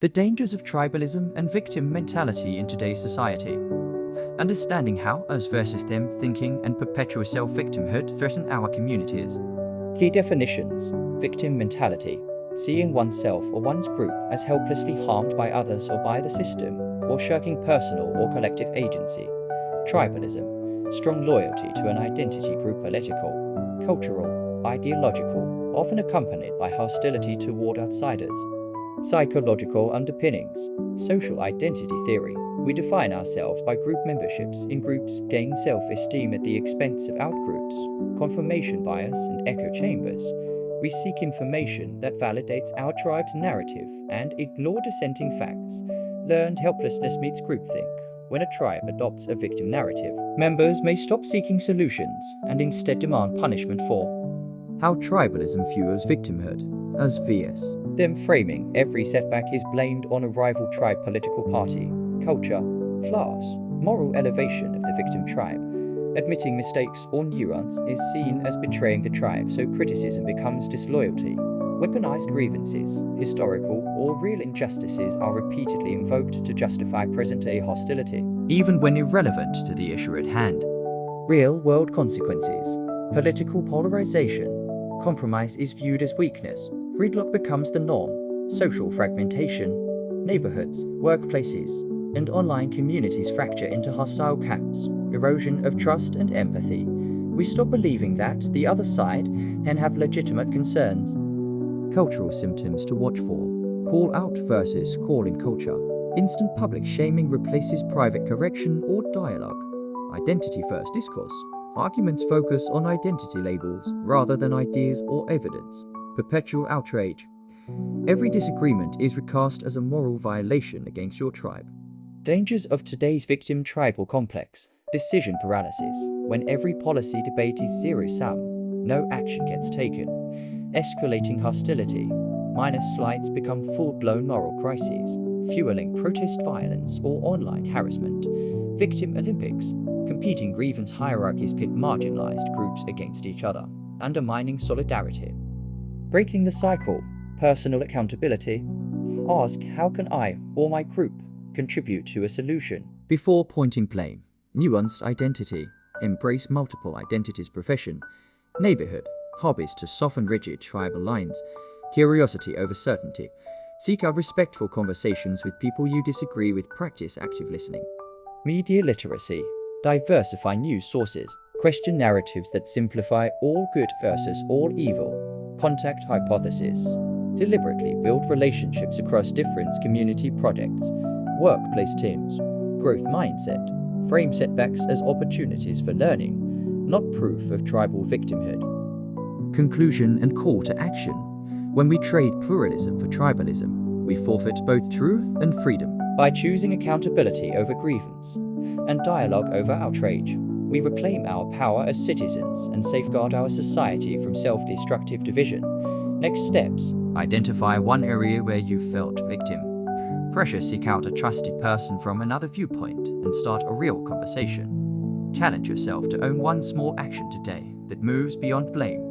The dangers of tribalism and victim mentality in today's society. Understanding how us versus them thinking and perpetual self-victimhood threaten our communities. Key definitions: victim mentality, seeing oneself or one's group as helplessly harmed by others or by the system, or shirking personal or collective agency. Tribalism, strong loyalty to an identity group, political, cultural, ideological, often accompanied by hostility toward outsiders. Psychological underpinnings, social identity theory. We define ourselves by group memberships. In groups, gain self-esteem at the expense of outgroups. Confirmation bias and echo chambers. We seek information that validates our tribe's narrative and ignore dissenting facts. Learned helplessness meets groupthink. When a tribe adopts a victim narrative, members may stop seeking solutions and instead demand punishment for. How tribalism fuels victimhood. As vs. them framing every setback is blamed on a rival tribe, political party, culture, class, moral elevation of the victim tribe. Admitting mistakes or nuance is seen as betraying the tribe, so criticism becomes disloyalty. Weaponized grievances, historical or real injustices are repeatedly invoked to justify present-day hostility, even when irrelevant to the issue at hand. Real-world consequences. Political polarization. Compromise is viewed as weakness. Gridlock becomes the norm. Social fragmentation. Neighborhoods, workplaces, and online communities fracture into hostile camps. Erosion of trust and empathy. We stop believing that the other side can have legitimate concerns. Cultural symptoms to watch for. Call out versus call in culture. Instant public shaming replaces private correction or dialogue. Identity-first discourse. Arguments focus on identity labels rather than ideas or evidence. Perpetual outrage. Every disagreement is recast as a moral violation against your tribe. Dangers of today's victim tribal complex. Decision paralysis. When every policy debate is zero-sum, no action gets taken. Escalating hostility. Minor slights become full-blown moral crises, fueling protest violence or online harassment. Victim Olympics. Competing grievance hierarchies pit marginalized groups against each other, undermining solidarity. Breaking the cycle. Personal accountability. Ask, how can I or my group contribute to a solution before pointing blame. Nuanced identity. Embrace multiple identities. Profession. Neighborhood. Hobbies to soften rigid tribal lines. Curiosity over certainty. Seek out respectful conversations with people you disagree with. Practice active listening. Media literacy. Diversify news sources. Question narratives that simplify all good versus all evil. Contact hypothesis. Deliberately build relationships across different community projects, workplace teams. Growth mindset. Frame setbacks as opportunities for learning, not proof of tribal victimhood. Conclusion and call to action. When we trade pluralism for tribalism, we forfeit both truth and freedom. By choosing accountability over grievance and dialogue over outrage, we reclaim our power as citizens and safeguard our society from self-destructive division. Next steps. Identify one area where you felt victim. Pressure. Seek out a trusted person from another viewpoint and start a real conversation. Challenge yourself to own one small action today that moves beyond blame